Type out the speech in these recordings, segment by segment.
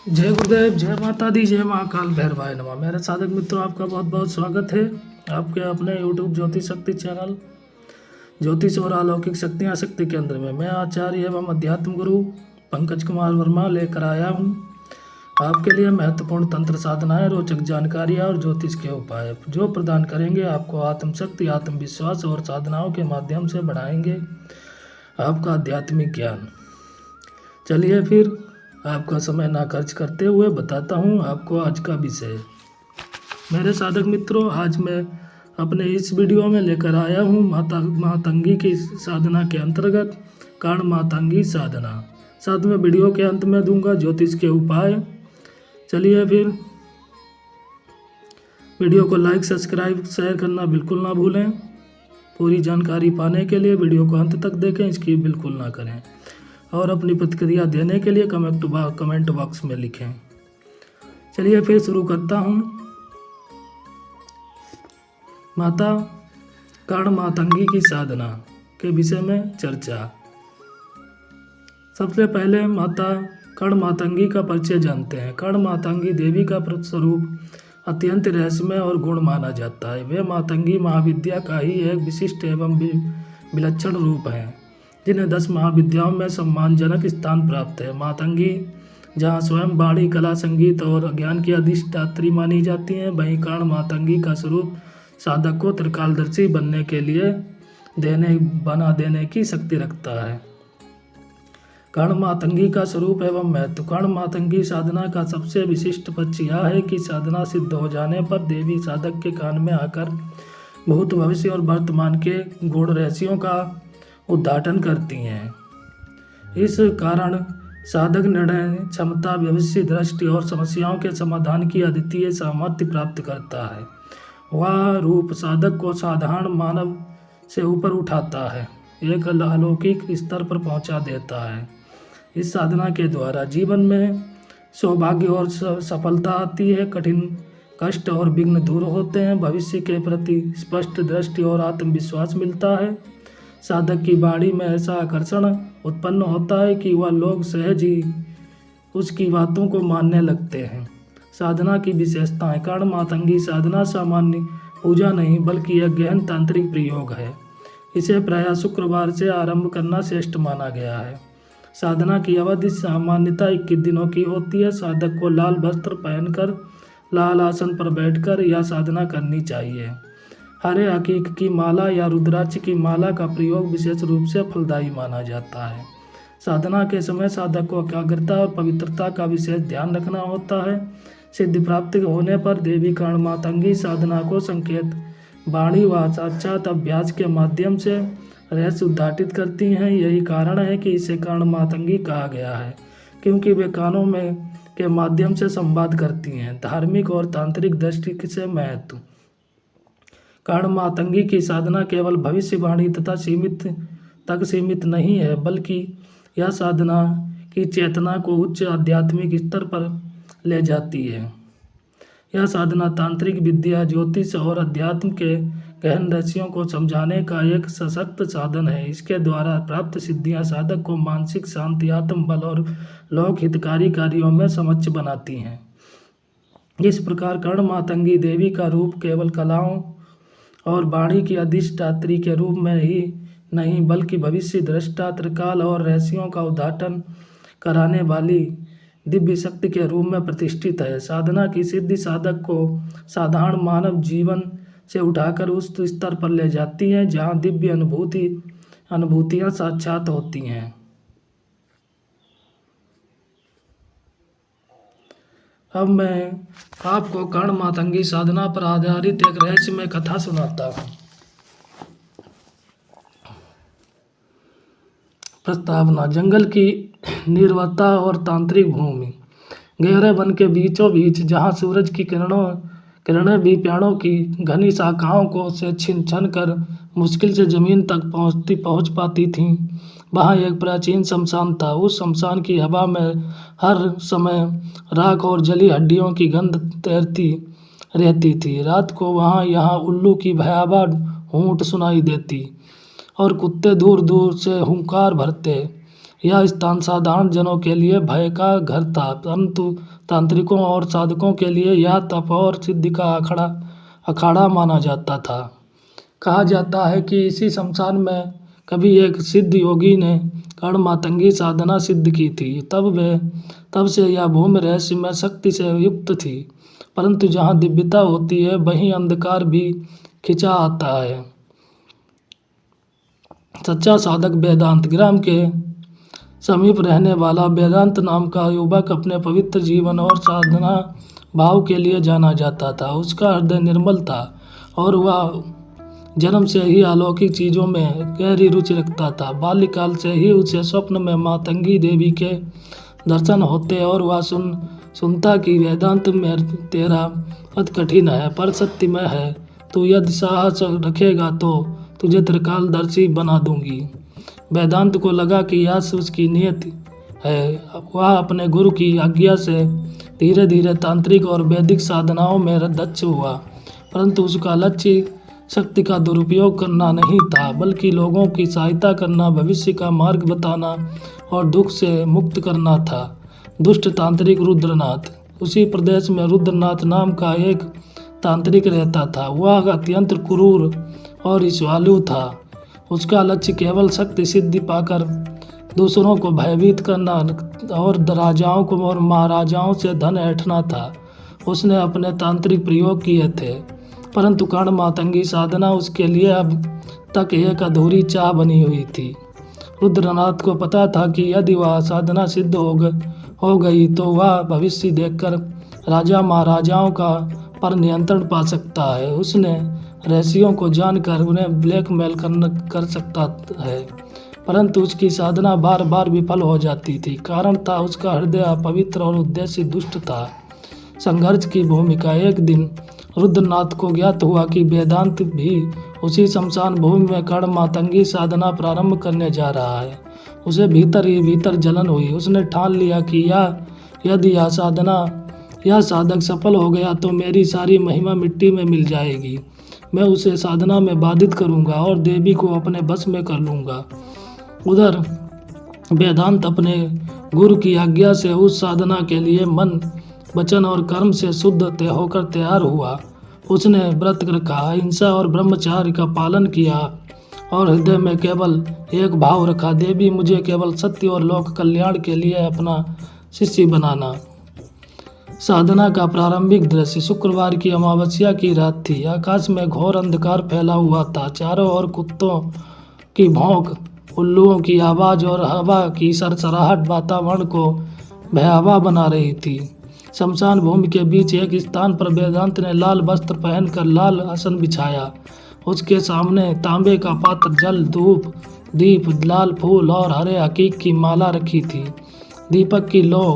जय गुरुदेव, जय माता दी, जय महाकाल भैरवाय नमः। मेरे साधक मित्रों, आपका बहुत बहुत स्वागत है आपके अपने YouTube ज्योतिष शक्ति चैनल ज्योतिष और अलौकिक शक्तियाँ शक्ति केंद्र में। मैं आचार्य एवं अध्यात्म गुरु पंकज कुमार वर्मा लेकर आया हूँ आपके लिए महत्वपूर्ण तंत्र साधनाएं, रोचक जानकारियाँ और ज्योतिष के उपाय जो प्रदान करेंगे आपको आत्मशक्ति, आत्मविश्वास और साधनाओं के माध्यम से बढ़ाएंगे आपका आध्यात्मिक ज्ञान। चलिए फिर आपका समय ना खर्च करते हुए बताता हूँ आपको आज का विषय। मेरे साधक मित्रों, आज मैं अपने इस वीडियो में लेकर आया हूँ मातंगी की साधना के अंतर्गत कारण मातंगी साधना। साथ में वीडियो के अंत में दूंगा ज्योतिष के उपाय। चलिए फिर वीडियो को लाइक, सब्सक्राइब, शेयर करना बिल्कुल ना भूलें। पूरी जानकारी पाने के लिए वीडियो को अंत तक देखें, स्किप बिल्कुल ना करें और अपनी प्रतिक्रिया देने के लिए कमेंट बॉक्स में लिखें। चलिए फिर शुरू करता हूँ। माता कारण मातंगी की साधना के विषय में चर्चा। सबसे पहले माता कर्ण मातंगी का परिचय जानते हैं। कर्ण मातंगी देवी का स्वरूप अत्यंत रहस्यमय और गुण माना जाता है। वे मातंगी महाविद्या का ही एक विशिष्ट एवं विलक्षण रूप है, जिन्हें 10 महाविद्याओं में सम्मानजनक स्थान प्राप्त है। मातंगी जहाँ स्वयं वाणी, कला, संगीत और ज्ञान की अधिष्ठात्री मानी जाती हैं, वहीं कर्ण मातंगी का स्वरूप साधक को त्रिकालदर्शी बनने के लिए बना देने की शक्ति रखता है। कर्ण मातंगी का स्वरूप एवं महत्व। कर्ण मातंगी साधना का सबसे विशिष्ट पक्ष यह है कि साधना सिद्ध हो जाने पर देवी साधक के कान में आकर भूत, भविष्य और वर्तमान के गूढ़ रहस्यों का उद्घाटन करती हैं। इस कारण साधक निर्णय क्षमता, भविष्य दृष्टि और समस्याओं के समाधान की अद्वितीय सामर्थ्य प्राप्त करता है। वह रूप साधक को साधारण मानव से ऊपर उठाता है, एक अलौकिक स्तर पर पहुंचा देता है। इस साधना के द्वारा जीवन में सौभाग्य और सफलता आती है, कठिन कष्ट और विघ्न दूर होते हैं, भविष्य के प्रति स्पष्ट दृष्टि और आत्मविश्वास मिलता है। साधक की वाणी में ऐसा आकर्षण उत्पन्न होता है कि वह लोग सहज ही उसकी बातों को मानने लगते हैं। साधना की विशेषताएं। कर्ण मातंगी साधना सामान्य पूजा नहीं बल्कि एक गहन तांत्रिक प्रयोग है। इसे प्रायः शुक्रवार से आरंभ करना श्रेष्ठ माना गया है। साधना की अवधि सामान्यतः 21 दिनों की होती है। साधक को लाल वस्त्र पहनकर लाल आसन पर बैठकर यह साधना करनी चाहिए। हरे हकीक की माला या रुद्राक्ष की माला का प्रयोग विशेष रूप से फलदायी माना जाता है। साधना के समय साधक को एकाग्रता और पवित्रता का विशेष ध्यान रखना होता है। सिद्धि प्राप्त होने पर देवी कर्ण मातंगी साधना को संकेत, वाणी व साक्षात अभ्यास के माध्यम से रहस्य उद्घाटित करती हैं। यही कारण है कि इसे कर्ण मातंगी कहा गया है, क्योंकि वे कानों में के माध्यम से संवाद करती हैं। धार्मिक और तांत्रिक दृष्टि से महत्व। कर्ण मातंगी की साधना केवल भविष्यवाणी तथा सीमित नहीं है, बल्कि यह साधना की चेतना को उच्च आध्यात्मिक स्तर पर ले जाती है। यह साधना तांत्रिक विद्या, ज्योतिष और अध्यात्म के गहन रहस्यों को समझाने का एक सशक्त साधन है। इसके द्वारा प्राप्त सिद्धियां साधक को मानसिक शांति, आत्मबल और लोक हितकारी कार्यों में सक्षम बनाती हैं। इस प्रकार कर्ण मातंगी देवी का रूप केवल कलाओं और वाणी की अधिष्ठात्री के रूप में ही नहीं बल्कि भविष्य दृष्टा, त्रिकाल और रहस्यों का उद्घाटन कराने वाली दिव्य शक्ति के रूप में प्रतिष्ठित है। साधना की सिद्धि साधक को साधारण मानव जीवन से उठाकर उस स्तर पर ले जाती है जहाँ दिव्य अनुभूतियाँ साक्षात होती हैं। अब मैं आपको कर्ण मातंगी साधना पर आधारित एक रहस्यमय कथा सुनाता हूँ। प्रस्तावना। जंगल की निर्वता और तांत्रिक भूमि। गहरे वन के बीचों बीच, जहाँ सूरज की किरणें भी पेड़ों की घनी शाखाओं को से छीन कर मुश्किल से जमीन तक पहुँच पाती थीं, वहाँ एक प्राचीन शमशान था। उस शमशान की हवा में हर समय राख और जली हड्डियों की गंध तैरती रहती थी। रात को वहाँ यहाँ उल्लू की भयावह हूंट सुनाई देती और कुत्ते दूर दूर से हुंकार भरते। यह स्थान साधारण जनों के लिए भय का घर था, परंतु तांत्रिकों और साधकों के लिए यह तप और सिद्धि का अखाड़ा माना जाता था। कहा जाता है कि इसी शमशान में कभी एक सिद्ध योगी ने कर्ण मातंगी साधना सिद्ध की थी। तब से यह भूमि रहस्य में शक्ति से युक्त थी, परंतु जहाँ दिव्यता होती है वहीं अंधकार भी खिंचा आता है। सच्चा साधक वेदांत ग्राम के समीप रहने वाला वेदांत नाम का युवक अपने पवित्र जीवन और साधना भाव के लिए जाना जाता था। उसका हृदय निर्मल था और वह जन्म से ही अलौकिक चीज़ों में गहरी रुचि रखता था। बाल्यकाल से ही उसे स्वप्न में मातंगी देवी के दर्शन होते और वह सुनता कि वेदांत में तेरा पथ कठिन है पर सत्यमय है, तू यदि साहस रखेगा तो तुझे त्रिकालदर्शी बना दूंगी। वेदांत को लगा कि यह उसकी नियति है। वह अपने गुरु की आज्ञा से धीरे धीरे तांत्रिक और वैदिक साधनाओं में दक्ष हुआ, परंतु उसका लक्ष्य शक्ति का दुरुपयोग करना नहीं था, बल्कि लोगों की सहायता करना, भविष्य का मार्ग बताना और दुख से मुक्त करना था। दुष्ट तांत्रिक रुद्रनाथ। उसी प्रदेश में रुद्रनाथ नाम का एक तांत्रिक रहता था। वह अत्यंत क्रूर और ईर्ष्यालु था। उसका लक्ष्य केवल शक्ति सिद्धि पाकर दूसरों को भयभीत करना और राजाओं को और महाराजाओं से धन ऐंठना था। उसने अपने तांत्रिक प्रयोग किए थे, परंतु कर्ण मातंगी साधना उसके लिए अब तक एक अधूरी चाह बनी हुई थी। रुद्रनाथ को पता था कि यदि वह साधना सिद्ध हो गई तो वह भविष्य देखकर राजा महाराजाओं का पर नियंत्रण पा सकता है। उसने रहस्यों को जानकर उन्हें ब्लैकमेल कर सकता है, परंतु उसकी साधना बार बार विफल हो जाती थी। कारण था उसका हृदय अपवित्र और उद्देश्य दुष्ट था। संघर्ष की भूमिका। एक दिन रुद्रनाथ को ज्ञात हुआ कि वेदांत भी उसी शमशान भूमि में कर्ण मातंगी साधना प्रारंभ करने जा रहा है। उसे भीतर ही भीतर जलन हुई। उसने ठान लिया कि यदि यह साधक सफल हो गया तो मेरी सारी महिमा मिट्टी में मिल जाएगी। मैं उसे साधना में बाधित करूंगा और देवी को अपने बस में कर लूंगा। उधर वेदांत अपने गुरु की आज्ञा से उस साधना के लिए मन, वचन और कर्म से शुद्ध होकर तैयार हुआ। उसने व्रत रखा, अहिंसा और ब्रह्मचार्य का पालन किया और हृदय में केवल एक भाव रखा, देवी मुझे केवल सत्य और लोक कल्याण के लिए अपना शिष्य बनाना। साधना का प्रारंभिक दृश्य। शुक्रवार की अमावस्या की रात थी। आकाश में घोर अंधकार फैला हुआ था। चारों ओर कुत्तों की भौंक, उल्लुओं की आवाज़ और हवा की सरसराहट वातावरण को भयावह बना रही थी। शमशान भूमि के बीच एक स्थान पर वेदांत ने लाल वस्त्र पहनकर लाल आसन बिछाया। उसके सामने तांबे का पात्र, जल, धूप, दीप, लाल फूल और हरे हकीक की माला रखी थी। दीपक की लौ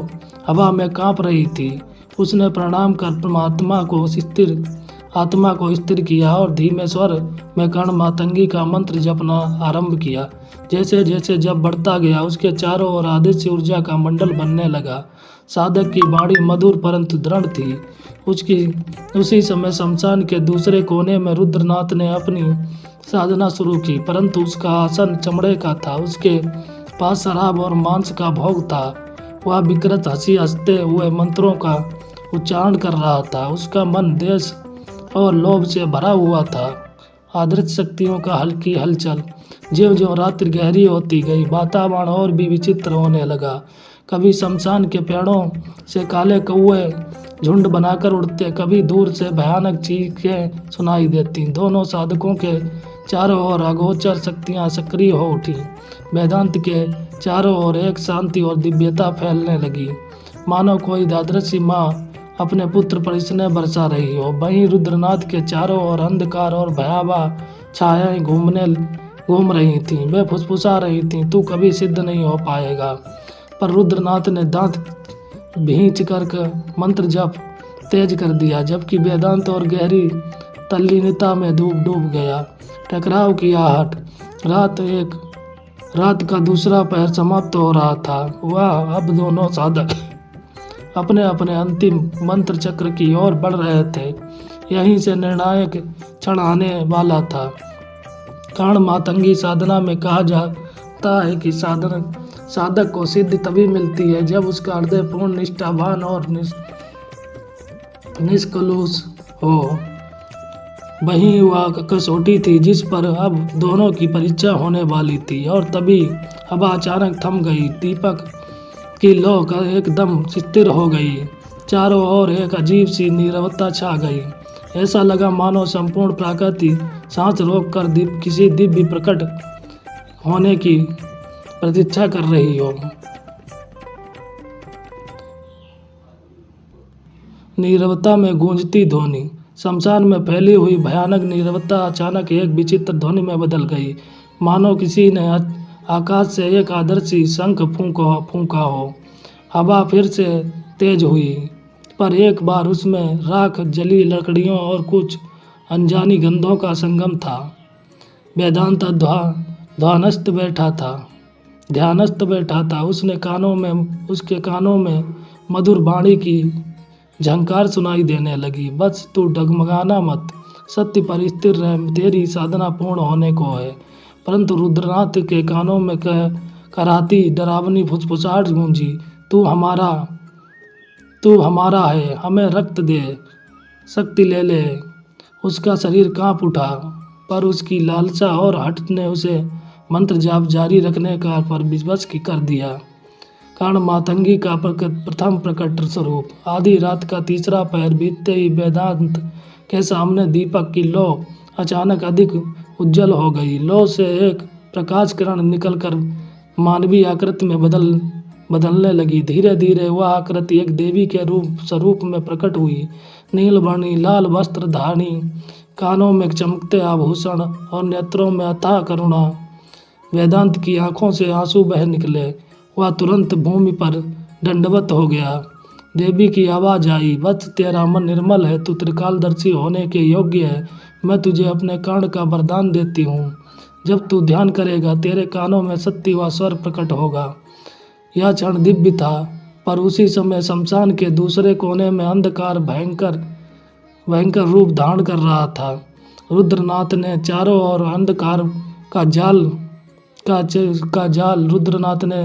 हवा में कांप रही थी। उसने प्रणाम कर परमात्मा को आत्मा को स्थिर किया और धीमे स्वर में कर्ण मातंगी का मंत्र जपना आरंभ किया। जैसे जैसे जब बढ़ता गया उसके चारों ओर आदित्य ऊर्जा का मंडल बनने लगा। साधक की वाणी मधुर परंतु दृढ़ थी। उसी समय शमशान के दूसरे कोने में रुद्रनाथ ने अपनी साधना शुरू की, परंतु उसका आसन चमड़े का था। उसके पास शराब और मांस का भोग था। वह विकृत हंसी हंसते हुए मंत्रों का उच्चारण कर रहा था। उसका मन देश और लोभ से भरा हुआ था। अदृश्य शक्तियों का हल्की हलचल। ज्यों ज्यों रात्रि गहरी होती गई, वातावरण और भी विचित्र होने लगा। कभी शमशान के पेड़ों से काले कौवे झुंड बनाकर उड़ते, कभी दूर से भयानक चीखें सुनाई देती। दोनों साधकों के चारों ओर अगोचर शक्तियां सक्रिय हो उठी। वेदांत के चारों ओर एक शांति और दिव्यता फैलने लगी, मानो कोई अदृश्य माँ अपने पुत्र पर स्नेह बरसा रही हो। वहीं रुद्रनाथ के चारों ओर अंधकार और भयावह छायाएं घूम रही थीं। वे फुसफुसा रही थीं, तू कभी सिद्ध नहीं हो पाएगा। पर रुद्रनाथ ने दांत भींच कर मंत्र जप तेज कर दिया, जबकि वेदांत और गहरी तल्लीनता में डूब गया। टकराव की आहट। रात का दूसरा पहर समाप्त हो रहा था। वह अब दोनों साधक अपने अपने अंतिम मंत्र चक्र की ओर बढ़ रहे थे। यहीं से निर्णायक क्षण आने वाला था। कर्ण मातंगी साधना में कहा जाता है कि साधक को सिद्धि तभी मिलती है जब उसका हृदय पूर्ण निष्ठावान और निष्कलुष हो। वही वह कसौटी थी जिस पर अब दोनों की परीक्षा होने वाली थी। और तभी हवा अचानक थम गई। दीपक की लौ एकदम स्थिर हो गई। चारों ओर एक अजीब सी नीरवता छा गई। ऐसा लगा मानो संपूर्ण प्रकृति सांस रोक कर किसी दिव्य प्रकट होने की प्रतीक्षा कर रही हो। नीरवता में गूंजती ध्वनि। शमशान में फैली हुई भयानक नीरवता अचानक एक विचित्र ध्वनि में बदल गई, मानो किसी ने आकाश से एक आदर्शी शंख फूंका हो। हवा फिर से तेज हुई, पर एक बार उसमें राख, जली लकड़ियों और कुछ अनजानी गंधों का संगम था। वेदांत ध्यानस्थ बैठा था। उसके कानों में मधुर वाणी की झंकार सुनाई देने लगी। बस तू डगमगाना मत, सत्य पर स्थिर रह, तेरी साधना पूर्ण होने को है। परंतु रुद्रनाथ के कानों में कराती डरावनी फुसफुसाहट गूंजी, तू हमारा है, हमें रक्त दे, शक्ति ले ले। उसका शरीर कांप उठा, पर उसकी लालसा और हठ ने उसे मंत्र जाप जारी रखने का पर विवश कर दिया। कर्ण मातंगी का प्रथम प्रकट स्वरूप। आधी रात का तीसरा पहर बीतते ही वेदांत के सामने दीपक की लौ अचानक अधिक उज्जवल हो गई। लौ से एक प्रकाश किरण निकलकर मानवीय आकृति में बदलने लगी। धीरे धीरे वह आकृति एक देवी के स्वरूप में प्रकट हुई। नीलवर्णी लाल वस्त्र धारणी, कानों में चमकते आभूषण और नेत्रों में अथाह करुणा। वेदांत की आंखों से आंसू बह निकले। वह तुरंत भूमि पर दंडवत हो गया। देवी की आवाज आई, वत्स तेरा मन निर्मल है, तू त्रिकालदर्शी होने के योग्य है। मैं तुझे अपने कर्ण का वरदान देती हूँ। जब तू ध्यान करेगा तेरे कानों में सत्य व स्वर प्रकट होगा। यह क्षण दिव्य था, पर उसी समय शमशान के दूसरे कोने में अंधकार भयंकर रूप धारण कर रहा था। रुद्रनाथ ने चारों ओर अंधकार का जाल रुद्रनाथ ने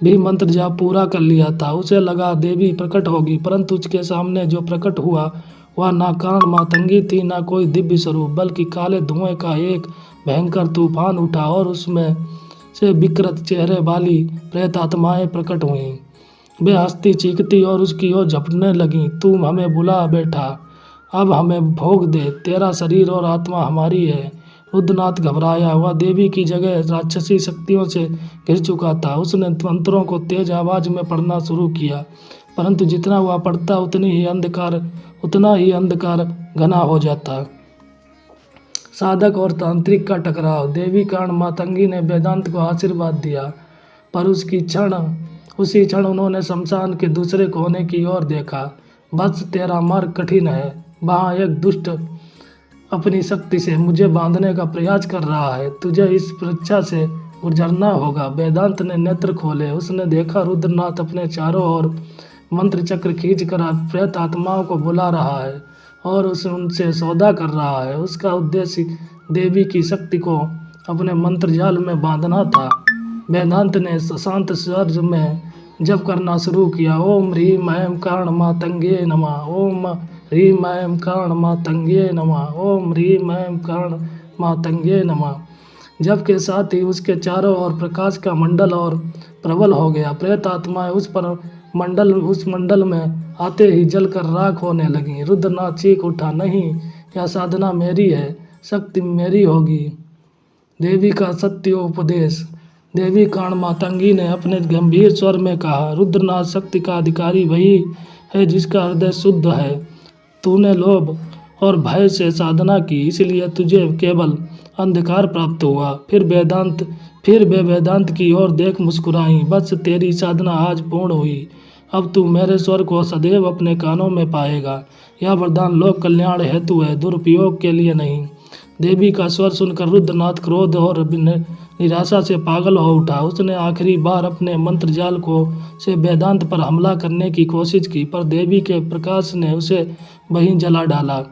भी मंत्र जाप पूरा कर लिया था। उसे लगा देवी प्रकट होगी, परंतु उसके सामने जो प्रकट हुआ वह ना कर्ण मातंगी थी, ना कोई दिव्य स्वरूप, बल्कि काले धुएं का एक भयंकर तूफान उठा और उसमें से विकृत चेहरे वाली प्रेत आत्माएं प्रकट हुईं। वे हंसती चीखती और उसकी ओर झपटने लगीं। तू हमें बुला बैठा, अब हमें भोग दे, तेरा शरीर और आत्मा हमारी है। रुद्रनाथ घबराया। वह देवी की जगह राक्षसी शक्तियों से घिर चुका था। उसने मंत्रों को तेज आवाज में पढ़ना शुरू किया, परंतु जितना वह पढ़ता उतना ही अंधकार घना हो जाता। साधक और तांत्रिक का टकराव। देवी कर्ण मातंगी ने वेदांत को आशीर्वाद दिया, पर उसी क्षण उन्होंने शमशान के दूसरे कोने की ओर देखा। बस तेरा मार्ग कठिन है, वहाँ एक दुष्ट अपनी शक्ति से मुझे बांधने का प्रयास कर रहा है, तुझे इस परीक्षा से गुजरना होगा। वेदांत ने नेत्र खोले। उसने देखा रुद्रनाथ अपने चारों ओर मंत्र चक्र खींच कर प्रेत आत्माओं को बुला रहा है और उनसे सौदा कर रहा है। उसका उद्देश्य देवी की शक्ति को अपने मंत्र जाल में बांधना था। वेदांत ने शांत स्वर में जप करना शुरू किया। ओम ह्रीम ऐं कर्ण मातंगे नमः, ओम ह्रीम ऐं कर्ण मातंगे नमः, ओम ह्रीम ऐं कर्ण मातंगे नमः। जप के साथ ही उसके चारों ओर प्रकाश का मंडल और प्रबल हो गया। प्रेत आत्माएं उस मंडल में आते ही जलकर राख होने लगी। रुद्रनाथ चीख उठा, नहीं, यह साधना मेरी है, शक्ति मेरी होगी। देवी का सत्य उपदेश। देवी कर्ण मातंगी ने अपने गंभीर स्वर में कहा, रुद्रनाथ शक्ति का अधिकारी वही है जिसका हृदय शुद्ध है। तूने लोभ और भय से साधना की, इसलिए तुझे केवल अंधकार प्राप्त हुआ। फिर वे वेदांत की ओर देख मुस्कुराई। बस तेरी साधना आज पूर्ण हुई। अब तू मेरे स्वर को सदैव अपने कानों में पाएगा। यह वरदान लोक कल्याण हेतु है, दुरुपयोग के लिए नहीं। देवी का स्वर सुनकर रुद्रनाथ क्रोध और निराशा से पागल हो उठा। उसने आखिरी बार अपने मंत्र जाल से वेदांत पर हमला करने की कोशिश की, पर देवी के प्रकाश ने उसे वहीं जला डाला।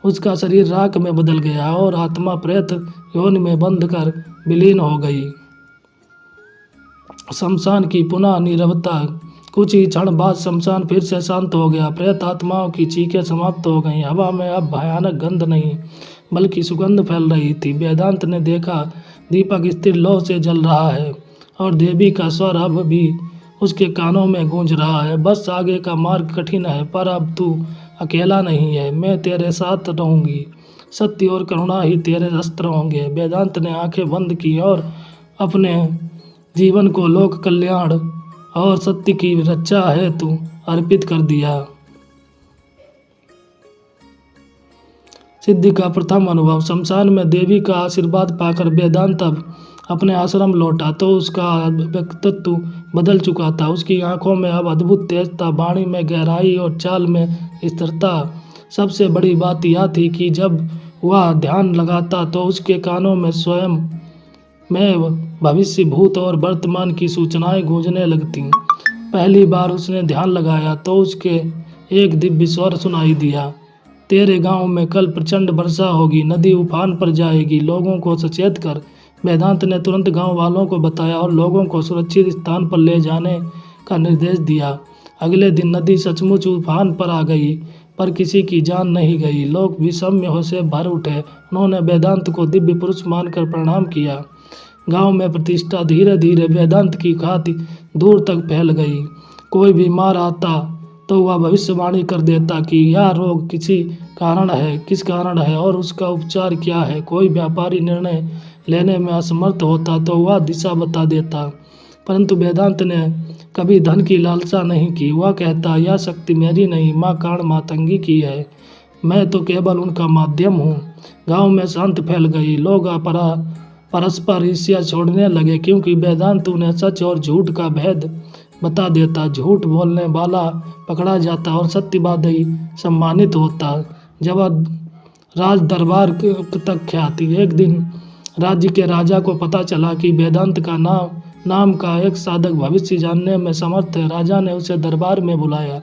उसका शरीर राख में बदल गया और आत्मा प्रेत योनि में बंध कर विलीन हो गई। शमशान की पुनः नीरवता। कुछ ही क्षण बाद शमशान फिर से शांत हो गया। प्रेत आत्माओं की चीखें समाप्त हो गईं। हवा में अब भयानक गंध नहीं बल्कि सुगंध फैल रही थी। वेदांत ने देखा दीपक स्थिर लौ से जल रहा है और देवी का स्वर अब भी उसके कानों में गूंज रहा है। बस आगे का मार्ग कठिन है पर अब तू अकेला नहीं है, मैं तेरे साथ रहूंगी। सत्य और करुणा ही तेरे अस्त्र होंगे। वेदांत ने आंखें बंद की और अपने जीवन को लोक कल्याण और सत्य की रक्षा हेतु अर्पित कर दिया। सिद्धि का प्रथम अनुभव। शमशान में देवी का आशीर्वाद पाकर वेदांत अब अपने आश्रम लौटा तो उसका व्यक्तित्व बदल चुका था। उसकी आंखों में अब अद्भुत तेज था, वाणी में गहराई और चाल में स्थिरता। सबसे बड़ी बात यह थी कि जब वह ध्यान लगाता तो उसके कानों में स्वयं में भविष्य, भूत और वर्तमान की सूचनाएं गूंजने लगती। पहली बार उसने ध्यान लगाया तो उसके एक दिव्य स्वर सुनाई दिया, तेरे गांव में कल प्रचंड वर्षा होगी, नदी उफान पर जाएगी, लोगों को सचेत कर। वेदांत ने तुरंत गांव वालों को बताया और लोगों को सुरक्षित स्थान पर ले जाने का निर्देश दिया। अगले दिन नदी सचमुच उफान पर आ गई पर किसी की जान नहीं गई। लोग विस्मय से भर उठे। उन्होंने वेदांत को दिव्य पुरुष मानकर प्रणाम किया। गांव में प्रतिष्ठा धीरे धीरे वेदांत की ख्याति दूर तक फैल गई। कोई बीमार आता तो वह भविष्यवाणी कर देता कि यह रोग किस कारण है और उसका उपचार क्या है। कोई व्यापारी निर्णय लेने में असमर्थ होता तो वह दिशा बता देता। परंतु वेदांत ने कभी धन की लालसा नहीं की। वह कहता, यह शक्ति मेरी नहीं, माँ काण मातंगी की है, मैं तो केवल उनका माध्यम हूँ। गांव में शांति फैल गई। लोग परस्पर ईर्ष्या छोड़ने लगे क्योंकि वेदांत उन्हें सच और झूठ का भेद बता देता। झूठ बोलने वाला पकड़ा जाता और सत्यवादी सम्मानित होता। जब राज दरबार तक ख्याति। एक दिन राज्य के राजा को पता चला कि वेदांत का नाम का एक साधक भविष्य जानने में समर्थ है। राजा ने उसे दरबार में बुलाया।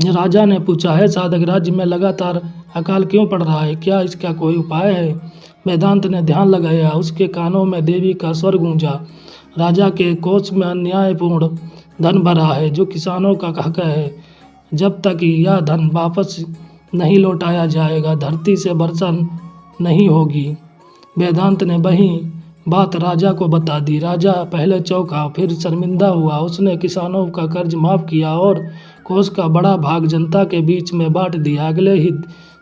राजा ने पूछा, है साधक, राज्य में लगातार अकाल क्यों पड़ रहा है? क्या इसका कोई उपाय है? वेदांत ने ध्यान लगाया। उसके कानों में देवी का स्वर गूंजा, राजा के कोष में अन्यायपूर्ण धन भरा है जो किसानों का हक है। जब तक यह धन वापस नहीं लौटाया जाएगा धरती से वर्षा नहीं होगी। वेदांत ने वही बात राजा को बता दी। राजा पहले चौंका फिर शर्मिंदा हुआ। उसने किसानों का कर्ज माफ किया और कोष का बड़ा भाग जनता के बीच में बांट दिया। अगले ही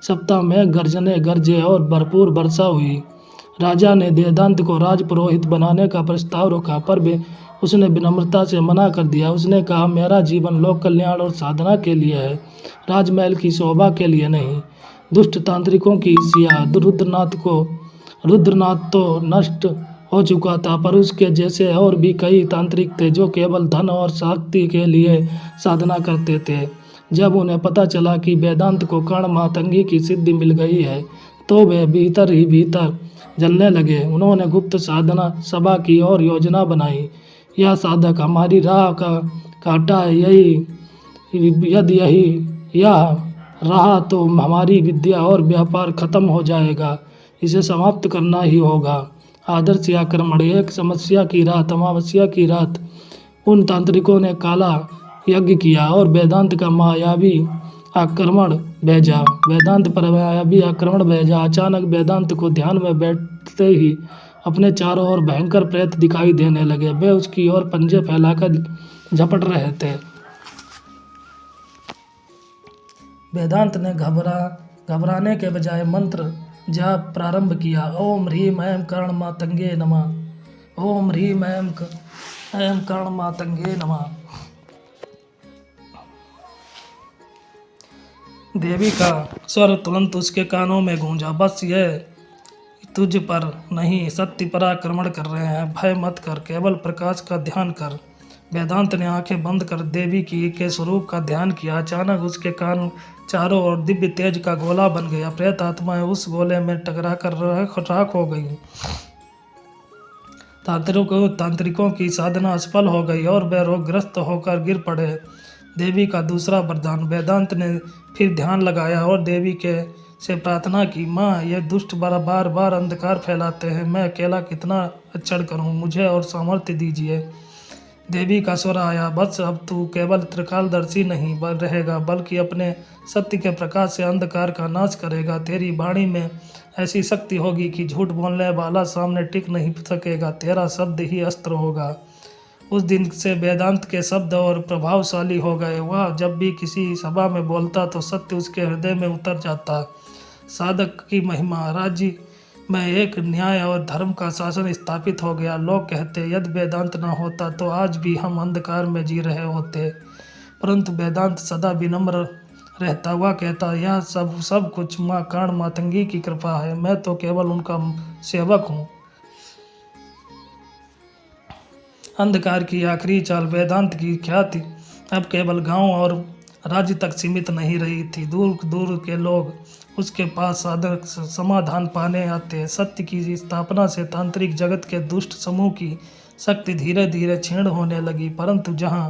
सप्ताह में गर्जने गरजे और भरपूर वर्षा हुई। राजा ने वेदांत को राजपुरोहित बनाने का प्रस्ताव रखा पर उसने विनम्रता से मना कर दिया। उसने कहा, मेरा जीवन लोक कल्याण और साधना के लिए है, राजमहल की शोभा के लिए नहीं। दुष्ट तांत्रिकों की ईर्ष्या। रुद्रनाथ तो नष्ट हो चुका था पर उसके जैसे और भी कई तांत्रिक थे जो केवल धन और शक्ति के लिए साधना करते थे। जब उन्हें पता चला कि वेदांत को कर्ण मातंगी की सिद्धि मिल गई है तो वे भीतर ही भीतर जलने लगे। उन्होंने गुप्त साधना सभा की और योजना बनाई। यह साधक हमारी राह का काटा है, यह रहा तो हमारी विद्या और व्यापार खत्म हो जाएगा, इसे समाप्त करना ही होगा। आदर्श आक्रमण। एक समस्या की रात, अमावस्या की रात, उन तांत्रिकों ने काला यज्ञ किया और वेदांत का मायावी आक्रमण भेजा। अचानक वेदांत को ध्यान में बैठते ही अपने चारों ओर भयंकर प्रेत दिखाई देने लगे। वे उसकी ओर पंजे फैलाकर झपट रहे थे। वेदांत ने घबराने के बजाय मंत्र जाप प्रारंभ किया। ओम ह्रीम ऐं कर्ण मातंगे नमः। ओम ह्रीम ऐं कर्ण मातंगे नमः। देवी का स्वर तुरंत उसके कानों में गूंजा, बस ये तुझ पर नहीं, सत्य पर आक्रमण कर रहे हैं, भय मत कर, केवल प्रकाश का ध्यान कर। वेदांत ने आंखें बंद कर देवी के स्वरूप का ध्यान किया। अचानक उसके कान चारों ओर दिव्य तेज का गोला बन गया। प्रेत आत्माएं उस गोले में टकरा कर राख हो गई। तांत्रिकों की साधना असफल हो गई और वे रोगग्रस्त होकर गिर पड़े। देवी का दूसरा वरदान। वेदांत ने फिर ध्यान लगाया और देवी के से प्रार्थना की, माँ ये दुष्ट बार बार अंधकार फैलाते हैं, मैं अकेला कितना अचड़ करूँ, मुझे और सामर्थ्य दीजिए। देवी का स्वर आया, बस अब तू केवल त्रिकालदर्शी नहीं रहेगा, बल्कि अपने सत्य के प्रकाश से अंधकार का नाश करेगा। तेरी वाणी में ऐसी शक्ति होगी कि झूठ बोलने वाला सामने टिक नहीं सकेगा, तेरा शब्द ही अस्त्र होगा। उस दिन से वेदांत के शब्द और प्रभावशाली हो गए। वह जब भी किसी सभा में बोलता तो सत्य उसके हृदय में उतर जाता। साधक की महिमा, राज्य में एक न्याय और धर्म का शासन स्थापित हो गया। लोग कहते, यदि वेदांत न होता तो आज भी हम अंधकार में जी रहे होते, परंतु वेदांत सदा विनम्र रहता। हुआ कहता, यह सब कुछ माँ कर्ण मातंगी की कृपा है, मैं तो केवल उनका सेवक हूँ। अंधकार की आखिरी चाल वेदांत की ख्याति अब केवल गांव और राज्य तक सीमित नहीं रही थी। दूर दूर के लोग उसके पास साधक समाधान पाने आते। सत्य की स्थापना से तांत्रिक जगत के दुष्ट समूह की शक्ति धीरे धीरे क्षीण होने लगी, परंतु जहाँ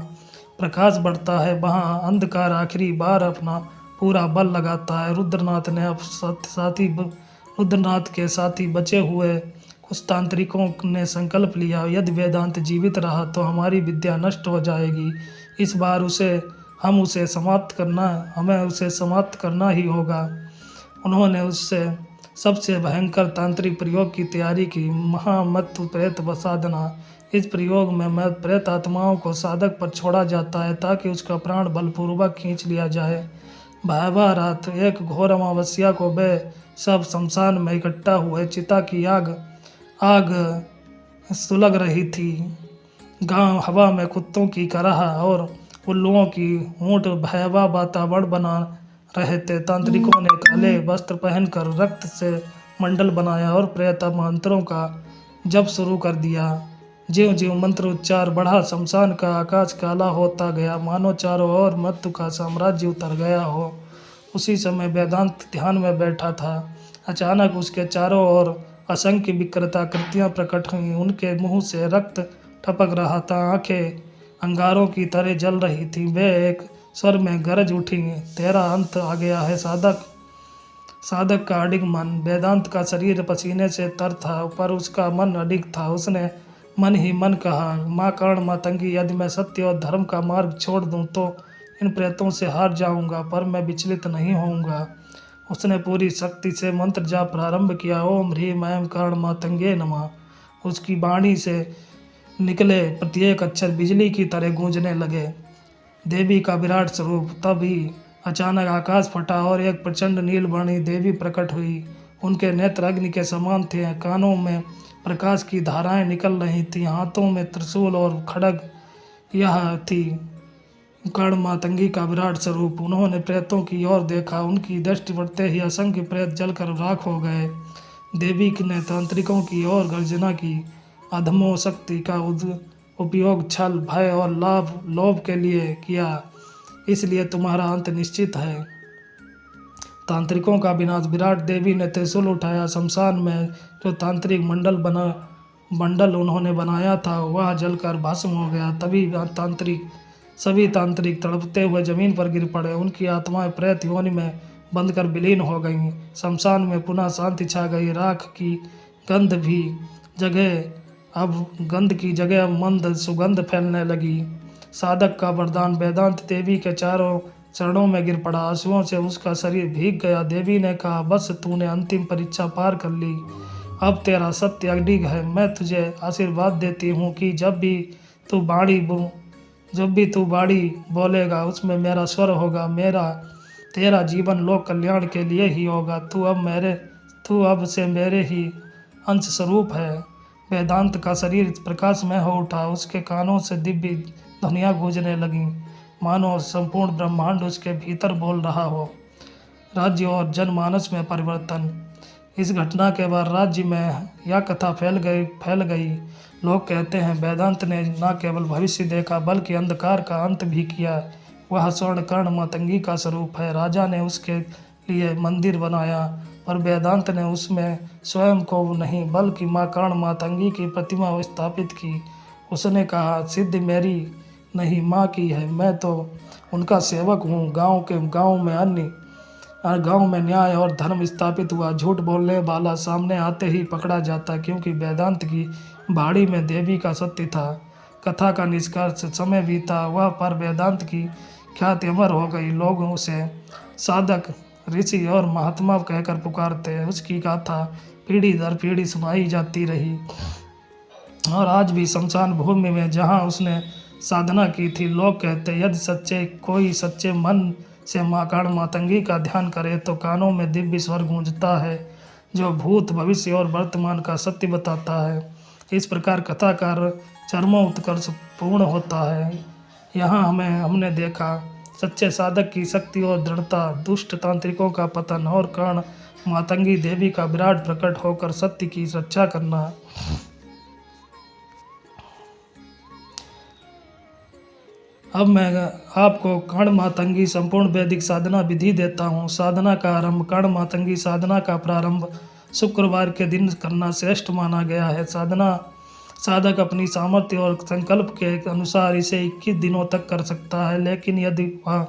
प्रकाश बढ़ता है वहाँ अंधकार आखिरी बार अपना पूरा बल लगाता है। रुद्रनाथ के साथी बचे हुए कुछ तांत्रिकों ने संकल्प लिया, यदि वेदांत जीवित रहा तो हमारी विद्या नष्ट हो जाएगी। इस बार हमें उसे समाप्त करना ही होगा। उन्होंने उससे सबसे भयंकर तांत्रिक प्रयोग की तैयारी की, महामत्तु प्रेत साधना। इस प्रयोग में प्रेत आत्माओं को साधक पर छोड़ा जाता है ताकि उसका प्राण बलपूर्वक खींच लिया जाए। भयावह रात, एक घोर अमावस्या को वे सब शमशान में इकट्ठा हुए। चिता की आग सुलग रही थी। गांव हवा में कुत्तों की कराह और उल्लुओं की ऊँट भयावह वातावरण बना रहे थे। तांत्रिकों ने काले वस्त्र पहनकर रक्त से मंडल बनाया और प्रेत मंत्रों का जप शुरू कर दिया। ज्यों ज्यों मंत्र उच्चार बढ़ा, शमशान का आकाश काला होता गया, मानो चारों ओर मृत्यु का साम्राज्य उतर गया हो। उसी समय वेदांत ध्यान में बैठा था। अचानक उसके चारों ओर असंख्य विकृताकृतियाँ प्रकट हुईं। उनके मुंह से रक्त टपक रहा था, आंखें अंगारों की तरह जल रही थीं। वे एक स्वर में गरज उठी, तेरा अंत आ गया है साधक का अडिग मन। वेदांत का शरीर पसीने से तर था, पर उसका मन अडिग था। उसने मन ही मन कहा, माँ कर्ण मातंगी, यदि मैं सत्य और धर्म का मार्ग छोड़ दूँ तो इन प्रेतों से हार जाऊँगा, पर मैं विचलित नहीं होऊंगा। उसने पूरी शक्ति से मंत्र जाप प्रारंभ किया। ओम ह्रीम ऐं कर्ण मातंगे नमः। उसकी वाणी से निकले प्रत्येक अक्षर बिजली की तरह गूंजने लगे। देवी का विराट स्वरूप, तभी अचानक आकाश फटा और एक प्रचंड नीलवर्णी देवी प्रकट हुई। उनके नेत्र अग्नि के समान थे, कानों में प्रकाश की धाराएं निकल रही थीं, हाथों में त्रिशूल और खड्ग। यह थी कर्ण मातंगी का विराट स्वरूप। उन्होंने प्रेतों की ओर देखा, उनकी दृष्टि पड़ते ही असंख्य प्रेत जलकर राख हो गए। देवी ने तांत्रिकों की ओर गर्जना की, अधमों शक्ति का उपयोग छल, भय और लोभ के लिए किया, इसलिए तुम्हारा अंत निश्चित है। तांत्रिकों का विनाश। विराट देवी ने त्रिशूल उठाया। शमशान में जो तांत्रिक मंडल उन्होंने बनाया था वह जलकर भस्म हो गया। तभी सभी तांत्रिक तड़पते हुए जमीन पर गिर पड़े। उनकी आत्माएं प्रेत योनि में बंधकर विलीन हो गईं। शमशान में पुनः शांति छा गई। राख की गंध की जगह मंद सुगंध फैलने लगी। साधक का वरदान। वेदांत देवी के चारों चरणों में गिर पड़ा, आंसुओं से उसका शरीर भीग गया। देवी ने कहा, बस तूने अंतिम परीक्षा पार कर ली, अब तेरा सत्य अडिग है। मैं तुझे आशीर्वाद देती हूँ कि जब भी तू बाणी बोलेगा उसमें मेरा स्वर होगा। तेरा जीवन लोक कल्याण के लिए ही होगा। तू अब से मेरे ही अंश स्वरूप है। वेदांत का शरीर प्रकाशमय हो उठा। उसके कानों से दिव्य ध्वनियाँ गूंजने लगीं, मानो संपूर्ण ब्रह्मांड उसके भीतर बोल रहा हो। राज्य और जनमानस में परिवर्तन। इस घटना के बाद राज्य में यह कथा फैल गई। लोग कहते हैं, वेदांत ने न केवल भविष्य देखा बल्कि अंधकार का अंत भी किया। वह स्वर्ण कर्ण मातंगी का स्वरूप है। राजा ने उसके लिए मंदिर बनाया, पर वेदांत ने उसमें स्वयं को नहीं बल्कि माँ कर्ण मातंगी की प्रतिमा स्थापित की। उसने कहा, सिद्धि मेरी नहीं माँ की है, मैं तो उनका सेवक हूँ। गांव में गांव में न्याय और धर्म स्थापित हुआ। झूठ बोलने वाला सामने आते ही पकड़ा जाता, क्योंकि वेदांत की बाड़ी में देवी का सत्य था। कथा का निष्कर्ष, समय बीता वह पर वेदांत की ख्याति अमर हो गई। लोग उसे साधक, ऋषि और महात्मा कहकर पुकारते। उसकी गाथा पीढ़ी दर पीढ़ी सुनाई जाती रही और आज भी शमशान भूमि में जहाँ उसने साधना की थी, लोग कहते, यदि कोई सच्चे मन से माँ कर्ण मातंगी का ध्यान करे तो कानों में दिव्य स्वर गूंजता है, जो भूत, भविष्य और वर्तमान का सत्य बताता है। इस प्रकार कथाकार चरमोत्कर्ष पूर्ण होता है। यहाँ हमने देखा सच्चे साधक की शक्ति और दृढ़ता, दुष्ट तांत्रिकों का पतन और कर्ण मातंगी देवी का विराट प्रकट होकर सत्य की रक्षा करना। अब मैं आपको कर्ण मातंगी संपूर्ण वैदिक साधना विधि देता हूँ। साधना का आरंभ, कर्ण मातंगी साधना का प्रारंभ शुक्रवार के दिन करना श्रेष्ठ माना गया है। साधक अपनी सामर्थ्य और संकल्प के अनुसार इसे 21 दिनों तक कर सकता है, लेकिन यदि वह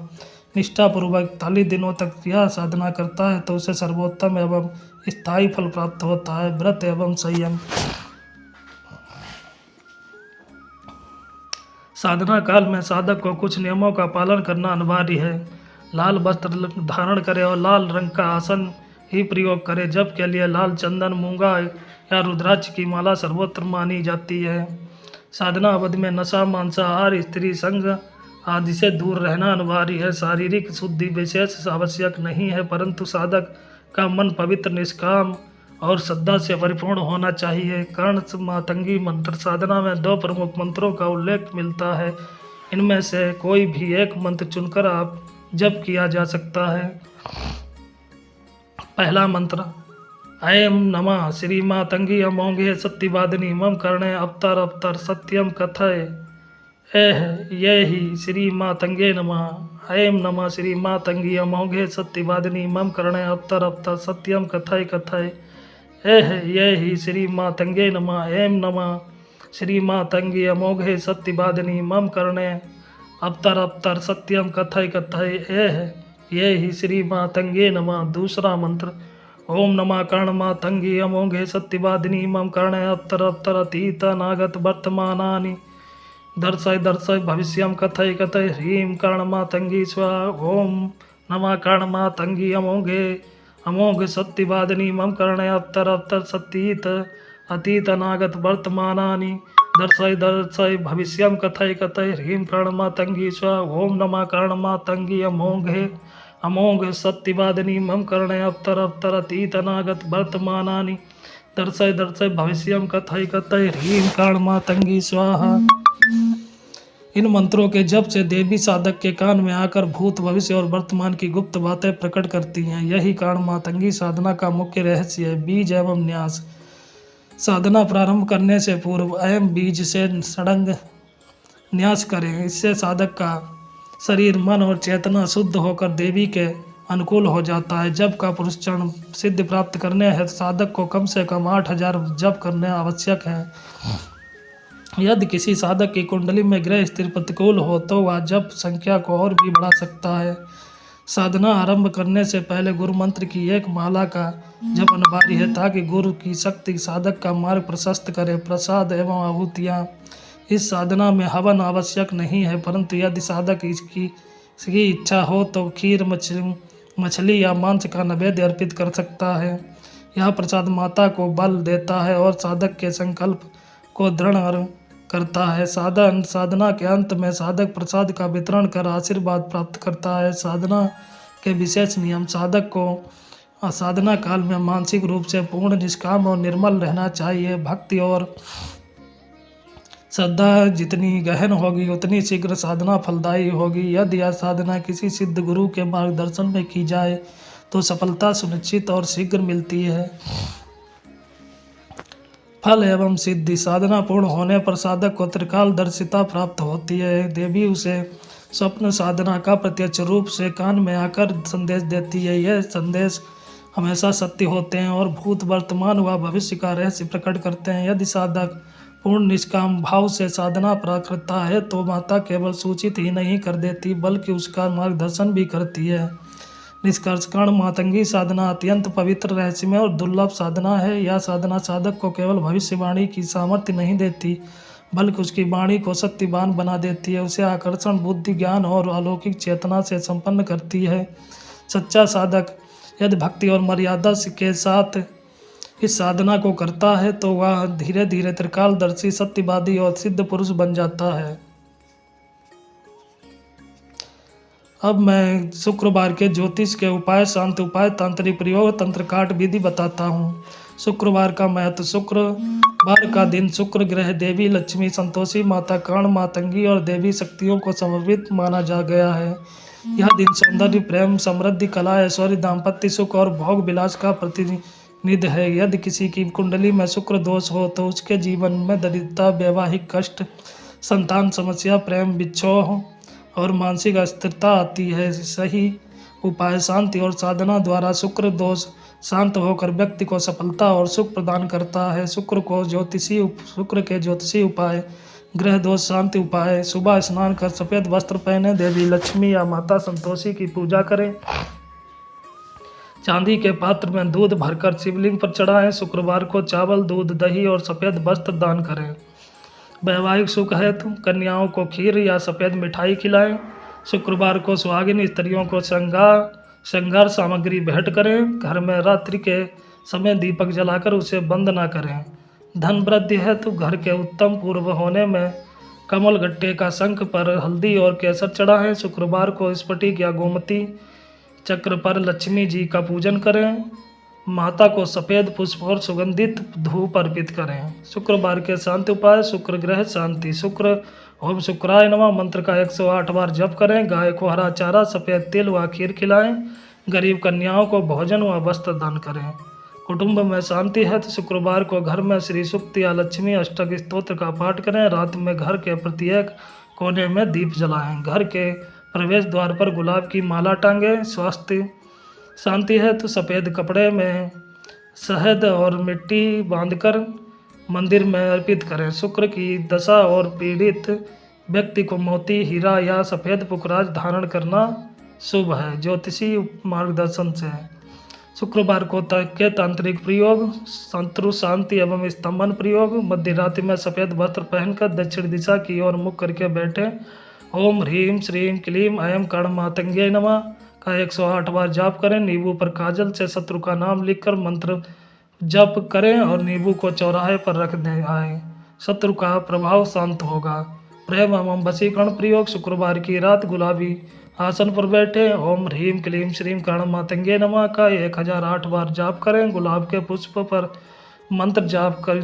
निष्ठापूर्वक 41 दिनों तक यह साधना करता है तो उसे सर्वोत्तम एवं स्थायी फल प्राप्त होता है। व्रत एवं संयम। साधना काल में साधक को कुछ नियमों का पालन करना अनिवार्य है। लाल वस्त्र धारण करे और लाल रंग का आसन ही प्रयोग करे। जप के लिए लाल चंदन, मूंगा या रुद्राक्ष की माला सर्वोत्तम मानी जाती है। साधना अवधि में नशा, मांसाहार, स्त्री संग आदि से दूर रहना अनिवार्य है। शारीरिक शुद्धि विशेष आवश्यक नहीं है, परंतु साधक का मन पवित्र, निष्काम और श्रद्धा से परिपूर्ण होना चाहिए। कर्ण मातंगी मंत्र साधना में 2 प्रमुख मंत्रों का उल्लेख मिलता है। इनमें से कोई भी एक मंत्र चुनकर आप जप किया जा सकता है। पहला मंत्र, ऐं नमः श्री मातंगी अमोघे सत्यवादिनी मम कर्णे अवतर अवतर सत्यम कथय ये ही श्री मातंगे नमः। ऐं नमः श्री मातंगी अमोघे सत्यवादिनी मम कर्णे अवतर अवतर सत्यम कथय कथय ये ही श्री मातंगे नमः। ऐं नमः श्री मातंगी अमोघे सत्यवादिनी मम कर्णे अवतर अवतर सत्यम कथय कथय ये ही श्री मातंगे नमः। दूसरा मंत्र, ओम नमः कर्ण मातंगी अमोघे सत्यवादिनी मम कर्णे अवतर अवतर अतीत अनागत वर्तमानानि दर्शय दर्शय भविष्यम कथय कथय ह्रीं कर्ण मातंगी स्वाहा। ओम नमः कर्ण मातंगी अमोघ सत्यवादिनी मम कर्णे अवतर अवतर सतीत अतीत अनागत वर्तमानानि दर्शय दर्शय भविष्यम कथय कथय ह्रीं कर्ण मातंगी स्वाहा। ओम नमः कर्ण मातंगी अमोघ सत्यवादिनी मम कर्णे अवतर अवतर अतीत अनागत वर्तमानानि दर्शय दर्शय भविष्यम कथय कथय ह्रीं कर्ण मातंगी स्वाहा। इन मंत्रों के जप से देवी साधक के कान में आकर भूत, भविष्य और वर्तमान की गुप्त बातें प्रकट करती हैं। यही कर्ण मातंगी साधना का मुख्य रहस्य है। बीज एवं न्यास। साधना प्रारंभ करने से पूर्व ऐं बीज से षडंग न्यास करें। इससे साधक का शरीर, मन और चेतना शुद्ध होकर देवी के अनुकूल हो जाता है। जप का पुरुषचरण सिद्धि प्राप्त करने हेतु साधक को कम से कम 8000 जप करने आवश्यक है। यदि किसी साधक की कुंडली में ग्रह स्थिति प्रतिकूल हो तो वह जप संख्या को और भी बढ़ा सकता है। साधना आरंभ करने से पहले गुरु मंत्र की एक माला का जप अनिवार्य है, ताकि गुरु की शक्ति साधक का मार्ग प्रशस्त करे। प्रसाद एवं आहुतियाँ। इस साधना में हवन आवश्यक नहीं है, परंतु यदि साधक इसकी इच्छा हो तो खीर, मछली या मांस का नैवेद्य अर्पित कर सकता है। यह प्रसाद माता को बल देता है और साधक के संकल्प को दृढ़ करता है। साधना के अंत में साधक प्रसाद का वितरण कर आशीर्वाद प्राप्त करता है। साधना के विशेष नियम। साधक को साधना काल में मानसिक रूप से पूर्ण, निष्काम और निर्मल रहना चाहिए। भक्ति और श्रद्धा जितनी गहन होगी उतनी शीघ्र साधना फलदायी होगी। यदि यह साधना किसी सिद्ध गुरु के मार्गदर्शन में की जाए तो सफलता सुनिश्चित और शीघ्र मिलती है। फल एवं सिद्धि। साधना पूर्ण होने पर साधक को त्रिकालदर्शिता प्राप्त होती है। देवी उसे स्वप्न साधना का प्रत्यक्ष रूप से कान में आकर संदेश देती है। यह संदेश हमेशा सत्य होते हैं और भूत, वर्तमान व भविष्य का रहस्य प्रकट करते हैं। यदि साधक पूर्ण निष्काम भाव से साधना करता है तो माता केवल सूचित ही नहीं कर देती बल्कि उसका मार्गदर्शन भी करती है। निष्कर्ष कर्ण मातंगी साधना अत्यंत पवित्र, रहस्यमय और दुर्लभ साधना है। यह साधना साधक को केवल भविष्यवाणी की सामर्थ्य नहीं देती, बल्कि उसकी वाणी को शक्तिवान बना देती है, उसे आकर्षण, बुद्धि, ज्ञान और अलौकिक चेतना से संपन्न करती है। सच्चा साधक यदि भक्ति और मर्यादा के साथ इस साधना को करता है तो वह धीरे धीरे त्रिकालदर्शी, सत्यवादी और सिद्ध पुरुष बन जाता है। अब मैं शुक्रवार के ज्योतिष के उपाय, शांति उपाय, तांत्रिक प्रयोग, तंत्र काट विधि बताता हूँ। शुक्रवार का महत्व। शुक्रवार का दिन शुक्र ग्रह देवी लक्ष्मी, संतोषी माता, कर्ण मातंगी और देवी शक्तियों को समर्पित माना जा गया है। यह दिन सौंदर्य, प्रेम, समृद्धि, कला, ऐश्वर्य, दाम्पत्य सुख और भोग विलास का प्रतिनिधि है। यदि किसी की कुंडली में शुक्र दोष हो तो उसके जीवन में दरिद्रता, वैवाहिक कष्ट, संतान समस्या, प्रेम विच्छोह और मानसिक अस्थिरता आती है। सही उपाय। शांति और साधना द्वारा शुक्र दोष शांत होकर व्यक्ति को सफलता और सुख प्रदान करता है। शुक्र के ज्योतिषी उपाय। ग्रह दोष शांति उपाय। सुबह स्नान कर सफ़ेद वस्त्र पहने, देवी लक्ष्मी या माता संतोषी की पूजा करें। चांदी के पात्र में दूध भरकर शिवलिंग पर चढ़ाएं। शुक्रवार को चावल, दूध, दही और सफ़ेद वस्त्र दान करें। वैवाहिक सुख हेतु कन्याओं को खीर या सफ़ेद मिठाई खिलाएं। शुक्रवार को सुहागिन स्त्रियों को श्रृंगार सामग्री भेंट करें। घर में रात्रि के समय दीपक जलाकर उसे बंद न करें। धन वृद्धि हेतु घर के उत्तम पूर्व होने में कमल गट्टे का शंख पर हल्दी और केसर चढ़ाएं। शुक्रवार को स्फटिक या गोमती चक्र पर लक्ष्मी जी का पूजन करें। माता को सफ़ेद पुष्प और सुगंधित धूप अर्पित करें। शुक्रवार के शांति उपाय। शुक्र ग्रह शांति। शुक्र ओम शुक्राय नमः मंत्र का 108 बार जप करें। गाय को हरा चारा, सफ़ेद तिल व खीर खिलाएं। गरीब कन्याओं को भोजन व वस्त्र दान करें। कुटुंब में शांति है तो शुक्रवार को घर में श्री सूक्त या लक्ष्मी अष्टक स्तोत्र का पाठ करें। रात में घर के प्रत्येक कोने में दीप जलाएं। घर के प्रवेश द्वार पर गुलाब की माला टांगें। स्वास्थ्य शांति है तो सफ़ेद कपड़े में शहद और मिट्टी बांधकर मंदिर में अर्पित करें। शुक्र की दशा और पीड़ित व्यक्ति को मोती, हीरा या सफ़ेद पुखराज धारण करना शुभ है, ज्योतिषी मार्गदर्शन से। शुक्रवार को के तांत्रिक प्रयोग। शत्रु शांति एवं स्तंभन प्रयोग। मध्य रात्रि में सफ़ेद वस्त्र पहनकर दक्षिण दिशा की ओर मुख करके बैठे। ओम ह्रीम श्रीम क्लीम ऐं कर्ण मातंगे नमः का 108 बार जाप करें। नींबू पर काजल से शत्रु का नाम लिखकर मंत्र जप करें और नींबू को चौराहे पर रख दें आए। शत्रु का प्रभाव शांत होगा। प्रेम एवं वशीकरण प्रयोग। शुक्रवार की रात गुलाबी आसन पर बैठे ओम ह्रीम क्लीम श्रीम कर्ण मातंगे नमः का 1008 बार जाप करें। गुलाब के पुष्प पर मंत्र जाप कर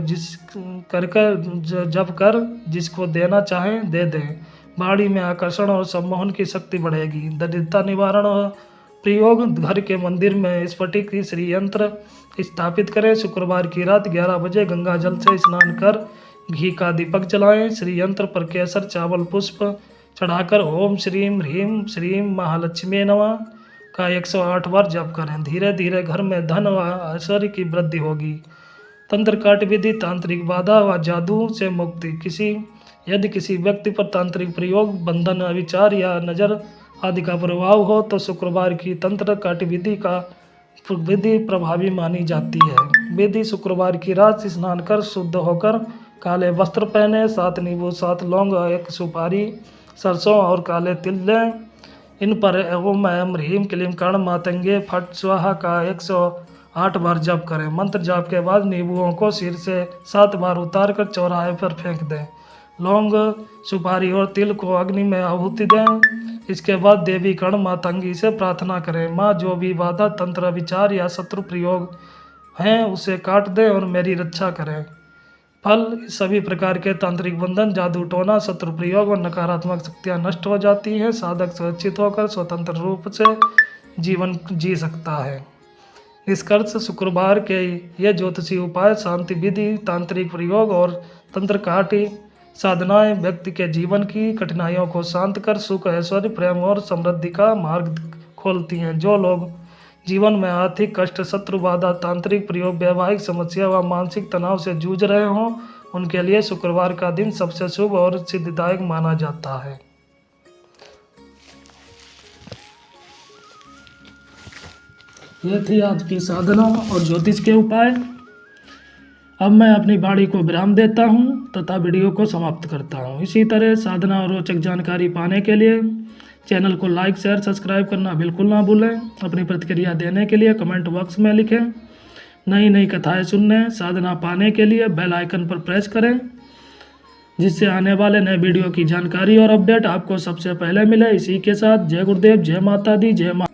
जिसको देना चाहें दे दें। बाड़ी में आकर्षण और सम्मोहन की शक्ति बढ़ेगी। दरिद्रता निवारण प्रयोग। घर के मंदिर में स्फटिक श्री यंत्र स्थापित करें। शुक्रवार की रात 11 बजे गंगा जल से स्नान कर घी का दीपक जलाएं। श्री यंत्र पर केसर, चावल, पुष्प चढ़ाकर ओम श्रीम ह्रीम श्रीम महालक्ष्मी नमः का 108 बार जप करें। धीरे धीरे घर में धन व ऐश्वर्य की वृद्धि होगी। तंत्र काट विधि। तांत्रिक बाधा व जादू से मुक्ति। यदि किसी व्यक्ति पर तांत्रिक प्रयोग, बंधन, अविचार या नज़र आदि का प्रभाव हो तो शुक्रवार की तंत्र काट विधि प्रभावी मानी जाती है। विधि। शुक्रवार की रात स्नान कर शुद्ध होकर काले वस्त्र पहने, 7 नींबू, 7 लौंग, 1 सुपारी, सरसों और काले तिल लें। इन पर ओम ऐं ह्रीम क्लीम कर्ण मातंगे फट स्वाहा का 108 बार जप करें। मंत्र जाप के बाद नींबुओं को सिर से 7 बार उतार कर चौराहे पर फेंक दें। लौंग, सुपारी और तिल को अग्नि में आहुति दें। इसके बाद देवी कर्ण मातंगी से प्रार्थना करें, माँ जो भी बाधा, तंत्र, विचार या शत्रु प्रयोग हैं उसे काट दें और मेरी रक्षा करें। फल। सभी प्रकार के तांत्रिक बंधन, जादू टोना, शत्रु प्रयोग और नकारात्मक शक्तियाँ नष्ट हो जाती हैं। साधक सुरक्षित होकर स्वतंत्र रूप से जीवन जी सकता है। निष्कर्ष। शुक्रवार के ये ज्योतिषी उपाय, शांति विधि, तांत्रिक प्रयोग और तंत्र काटी साधनाएं व्यक्ति के जीवन की कठिनाइयों को शांत कर सुख, ऐश्वर्य, प्रेम और समृद्धि का मार्ग खोलती हैं। जो लोग जीवन में आर्थिक कष्ट, शत्रु बाधा, तांत्रिक प्रयोग, वैवाहिक समस्या व मानसिक तनाव से जूझ रहे हों उनके लिए शुक्रवार का दिन सबसे शुभ और सिद्धिदायक माना जाता है। ये थी आज की साधना और ज्योतिष के उपाय। अब मैं अपनी वाणी को विराम देता हूँ तथा वीडियो को समाप्त करता हूँ। इसी तरह साधना और रोचक जानकारी पाने के लिए चैनल को लाइक शेयर सब्सक्राइब करना बिल्कुल ना भूलें। अपनी प्रतिक्रिया देने के लिए कमेंट बॉक्स में लिखें। नई नई कथाएं सुनने साधना पाने के लिए बेल आइकन पर प्रेस करें, जिससे आने वाले नए वीडियो की जानकारी और अपडेट आपको सबसे पहले मिले। इसी के साथ जय गुरुदेव, जय माता दी, जय माता।